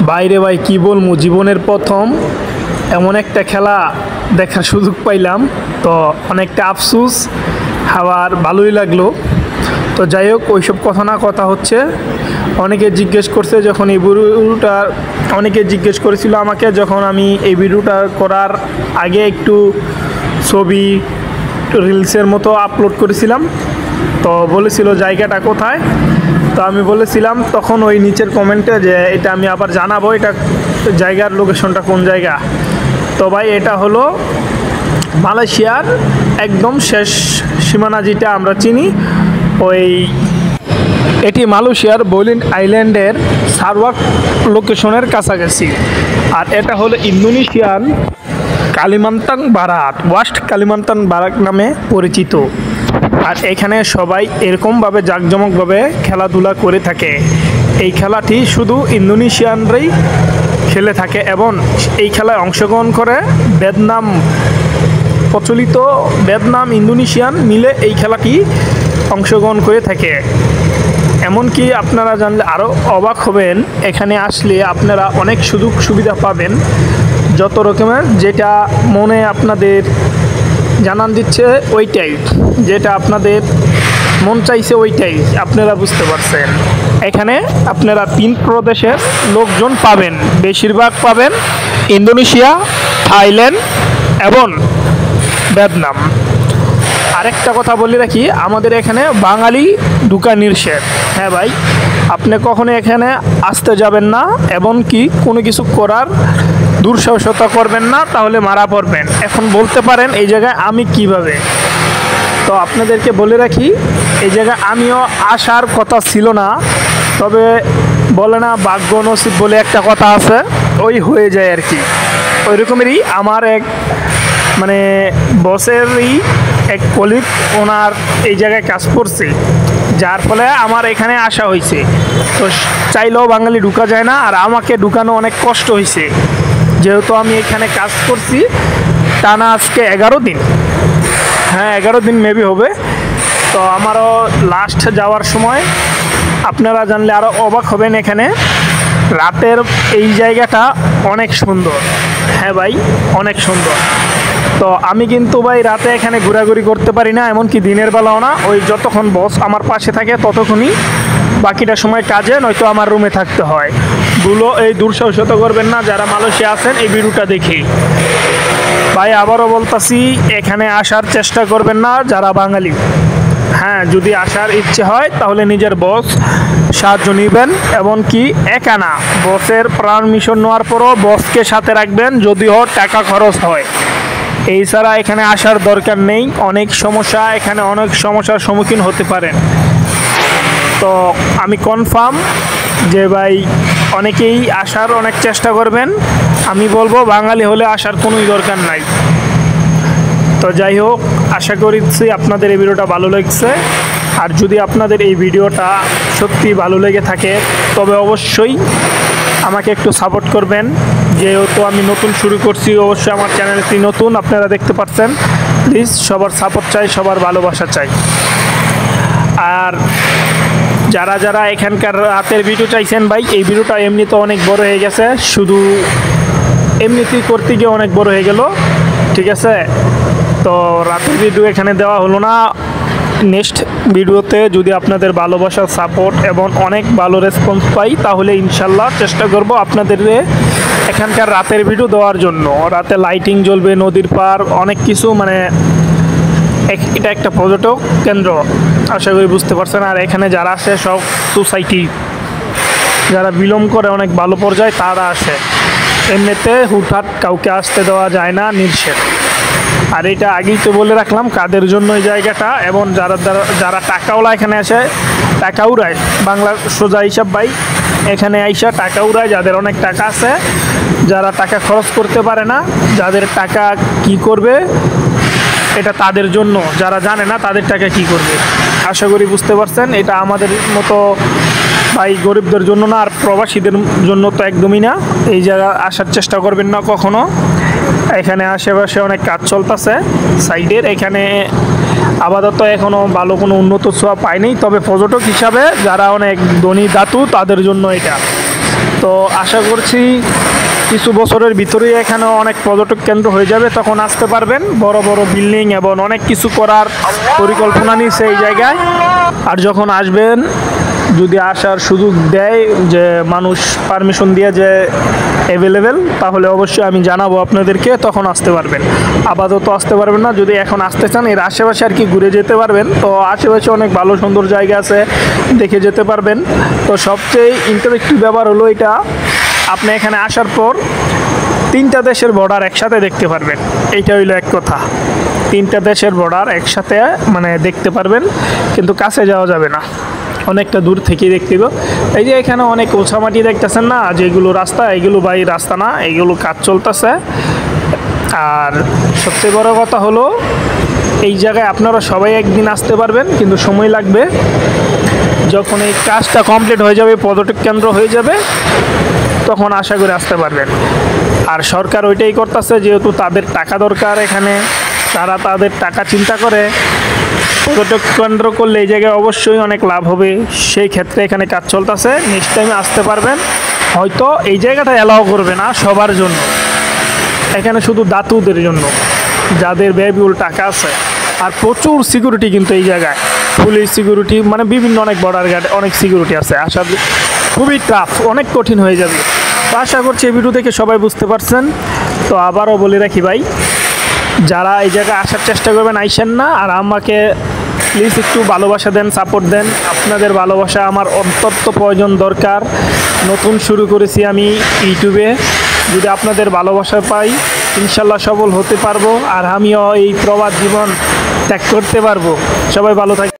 বাইরে ভাই কি বলবো, জীবনের প্রথম এমন একটা খেলা দেখার সুযোগ পাইলাম, তো অনেকটা আফসোস, আবার ভালোই লাগলো। তো যাই হোক, ওইসব কথা না, কথা হচ্ছে অনেকে জিজ্ঞেস করছে যখন এই ভিডিওটা, অনেকে জিজ্ঞেস করেছিল আমাকে যখন আমি এই ভিডিওটা করার আগে একটু ছবি রিলসের মতো আপলোড করেছিলাম, তো বলেছিল জায়গাটা কোথায়। তো আমি বলেছিলাম তখন ওই নিচের কমেন্টে যে এটা আমি আবার জানাবো, এটা জায়গার লোকেশনটা কোন জায়গা। তো ভাই এটা হলো মালয়েশিয়ার একদম শেষ সীমানা যেটা আমরা চিনি, ওই এটি মালয়েশিয়ার বলিন আইল্যান্ডের সারওয়াক লোকেশনের কাছাকাছি। আর এটা হলো ইন্দোনেশিয়ান কালিমান্তান বারাত, ওয়েস্ট কালিমান্তান বারাত নামে পরিচিত। আর এখানে সবাই এরকমভাবে জাঁকজমকভাবে খেলাধুলা করে থাকে। এই খেলাটি শুধু ইন্দোনেশিয়ানরাই খেলে থাকে এবং এই খেলায় অংশগ্রহণ করে ভিয়েতনাম, প্রচলিত ভিয়েতনাম ইন্দোনেশিয়ান মিলে এই খেলাটি অংশগ্রহণ করে থাকে। এমনকি আপনারা জানলে আরও অবাক হবেন, এখানে আসলে আপনারা অনেক সুযোগ সুবিধা পাবেন, যত রকমের যেটা মনে আপনাদের জানান দিচ্ছে ওইটাই, যেটা আপনাদের মন চাইছে ওইটাই আপনারা বুঝতে পারছেন। এখানে আপনারা 3 প্রদেশের লোকজন পাবেন, বেশিরভাগ পাবেন ইন্দোনেশিয়া, থাইল্যান্ড এবং ভিয়েতনাম। আরেকটা কথা বলে রাখি, আমাদের এখানে বাঙালি ঢুকা নিষেধ। হ্যাঁ ভাই, আপনি কখনো এখানে আসতে যাবেন না, এমনকি কোনো কিছু করার দুঃসাহসতা করবেন না, তাহলে মারা পড়বেন। এখন বলতে পারেন এই জায়গায় আমি কিভাবে, তো আপনাদেরকে বলে রাখি এই জায়গায় আমিও আসার কথা ছিল না, তবে বলে না ভাগ্য নসিব বলে একটা কথা আছে, ওই হয়ে যায় আর কি। ওই রকমেরই আমার এক মানে বসেরই এক কলিগ, ওনার এই জায়গায় কাজ করছে, যার ফলে আমার এখানে আসা হয়েছে। তো চাইলেও বাঙালি ঢুকা যায় না, আর আমাকে ঢুকানো অনেক কষ্ট হয়েছে, যেহেতু আমি এখানে কাজ করছি টানা আজকে 11 দিন, হ্যাঁ 11 দিন মেবি হবে। তো আমারও লাস্ট যাওয়ার সময় আপনারা জানলে আরও অবাক হবেন, এখানে রাতের এই জায়গাটা অনেক সুন্দর। হ্যাঁ ভাই, অনেক সুন্দর। তো আমি কিন্তু ভাই রাতে এখানে ঘোরাঘুরি করতে পারি না, এমনকি দিনের বেলাও না। ওই যতক্ষণ বস আমার পাশে থাকে ততক্ষণই, বাকিটা সময় কাজে, নয়তো আমার রুমে থাকতে হয়। এই দুঃসাহসতা করবেন না যারা মালয়েশিয়া আছেন এই ভিডিওটা দেখি। ভাই আবারও বলতাছি, এখানে আসার চেষ্টা করবেন না যারা বাঙালি। হ্যাঁ, যদি আসার ইচ্ছে হয় তাহলে নিজের বস সাহায্য নেবেন, এমনকি একা না, বসের পারমিশন নেওয়ার পরও বসকে সাথে রাখবেন, যদিও টাকা খরচ হয়। এই ছাড়া এখানে আসার দরকার নেই, অনেক সমস্যা, এখানে অনেক সমস্যার সম্মুখীন হতে পারেন। তো আমি কনফার্ম যে ভাই অনেকেই আসার অনেক চেষ্টা করবেন, আমি বলবো বাঙালি হলে আসার কোনোই দরকার নাই। তো যাই হোক, আশা করছি আপনাদের এই ভিডিওটা ভালো লাগছে। আর যদি আপনাদের এই ভিডিওটা সত্যি ভালো লেগে থাকে তবে অবশ্যই আমাকে একটু সাপোর্ট করবেন, যেহেতু আমি নতুন শুরু করছি, অবশ্যই আমার চ্যানেলটি নতুন, আপনারা দেখতে পাচ্ছেন। প্লিজ সবার সাপোর্ট চাই, সবার ভালোবাসা চাই। আর যারা যারা এখানকার রাতের ভিডিও চাইছেন ভাই, এই ভিডিওটা এমনিতে অনেক বড় হয়ে গেছে, শুধু এমনিতেই করতে গিয়ে অনেক বড় হয়ে গেল, ঠিক আছে। তো রাতের ভিডিও এখানে দেওয়া হলো না, নেক্সট ভিডিওতে যদি আপনাদের ভালোবাসা, সাপোর্ট এবং অনেক ভালো রেসপন্স পাই তাহলে ইনশাল্লাহ চেষ্টা করব আপনাদের এখানকার রাতের ভিডিও দেওয়ার জন্য। রাতে লাইটিং জ্বলবে, নদীর পার, অনেক কিছু, মানে এটা একটা পর্যটক কেন্দ্র, আশা করি বুঝতে পারছেন। আর এখানে যারা আসে সব সোসাইটি, যারা বিলং করে অনেক ভালো পর্যায়ে তারা আসে, এমনিতে হুটহাট কাউকে আসতে দেওয়া যায় না, নিষেধ। আর এটা আগেই তো বলে রাখলাম কাদের জন্য এই জায়গাটা, এবং যারা টাকাওয়ালা এখানে আসে, টাকা উড়ায়, বাংলা সোজা হিসাব ভাই, এখানে আইসা টাকা উড়ায় যাদের অনেক টাকা আছে, যারা টাকা খরচ করতে পারে না, যাদের টাকা কি করবে এটা তাদের জন্য, যারা জানে না তাদের টাকা কি করবে। আশা করি বুঝতে পারছেন, এটা আমাদের মতো ভাই গরিবদের জন্য না, আর প্রবাসীদের জন্য তো একদমই না। এই জায়গা আসার চেষ্টা করবেন না কখনো। এখানে আশেপাশে অনেক কাজ চলতেছে সাইডের, এখানে আপাতত এখনও ভালো কোনো উন্নত ছোঁয়া পায়নি, তবে পর্যটক হিসাবে যারা অনেক ধনী ধাতু তাদের জন্য এটা। তো আশা করছি কিছু বছরের ভিতরেই এখানে অনেক পর্যটক কেন্দ্র হয়ে যাবে, তখন আসতে পারবেন। বড় বড় বিল্ডিং এবং অনেক কিছু করার পরিকল্পনা নিয়েছে এই জায়গায়। আর যখন আসবেন, যদি আসার সুযোগ দেয় যে মানুষ পারমিশন দিয়ে যে অ্যাভেলেবেল, তাহলে অবশ্যই আমি জানাবো আপনাদেরকে, তখন আসতে পারবেন। আপাতত আসতে পারবেন না, যদি এখন আসতে চান এর আশেপাশে আর কি ঘুরে যেতে পারবেন। তো আশেপাশে অনেক ভালো সুন্দর জায়গা আছে, দেখে যেতে পারবেন। তো সবচেয়ে ইন্টারেক্টিভ ব্যাপার হলো এটা, আপনি এখানে আসার পর 3টা দেশের বর্ডার একসাথে দেখতে পারবেন। এইটা হইলো এক কথা, 3টা দেশের বর্ডার একসাথে মানে দেখতে পারবেন, কিন্তু কাছে যাওয়া যাবে না, অনেকটা দূর থেকেই দেখতে হবে। এই যে এখানে অনেক ওছামাটি দেখতেছেন না, যেগুলো রাস্তা, এগুলো ভাই রাস্তা না, এগুলো কাজ চলতেছে। আর সবচেয়ে বড় কথা হলো এই জায়গায় আপনারা সবাই একদিন আসতে পারবেন, কিন্তু সময় লাগবে। যখন এই কাজটা কমপ্লিট হয়ে যাবে, পর্যটক কেন্দ্র হয়ে যাবে, তখন আশা করে আসতে পারবেন। আর সরকার ওইটাই করতেছে, যেহেতু তাদের টাকা দরকার এখানে, তারা তাদের টাকা চিন্তা করে। পর্যটক কেন্দ্র করলে এই জায়গায় অবশ্যই অনেক লাভ হবে, সেই ক্ষেত্রে এখানে কাজ চলতেছে। নেক্সট টাইমে আসতে পারবেন। হয়তো এই জায়গাটা অ্যালাউ করবে না সবার জন্য, এখানে শুধু দাতুদের জন্য, যাদের ব্যয়বহুল টাকা আছে। আর প্রচুর সিকিউরিটি কিন্তু এই জায়গায়, পুলিশ সিকিউরিটি, মানে বিভিন্ন অনেক বর্ডার গার্ড, অনেক সিকিউরিটি আছে। আসা খুবই টাফ, অনেক কঠিন হয়ে যাবে। তো আশা করছি এই ভিডিও থেকে সবাই বুঝতে পারছেন। তো আবারও বলে রাখি ভাই, যারা এই জায়গায় আসার চেষ্টা করবেন আইসেন না। আর আমাকে প্লিজ একটু ভালোবাসা দেন, সাপোর্ট দেন। আপনাদের ভালোবাসা আমার অত্যন্ত প্রয়োজন, দরকার। নতুন শুরু করেছি আমি ইউটিউবে, যদি আপনাদের ভালোবাসা পাই ইনশাল্লাহ সফল হতে পারবো, আর আমিও এই প্রবাদ জীবন ত্যাগ করতে পারবো। সবাই ভালো থাকবেন।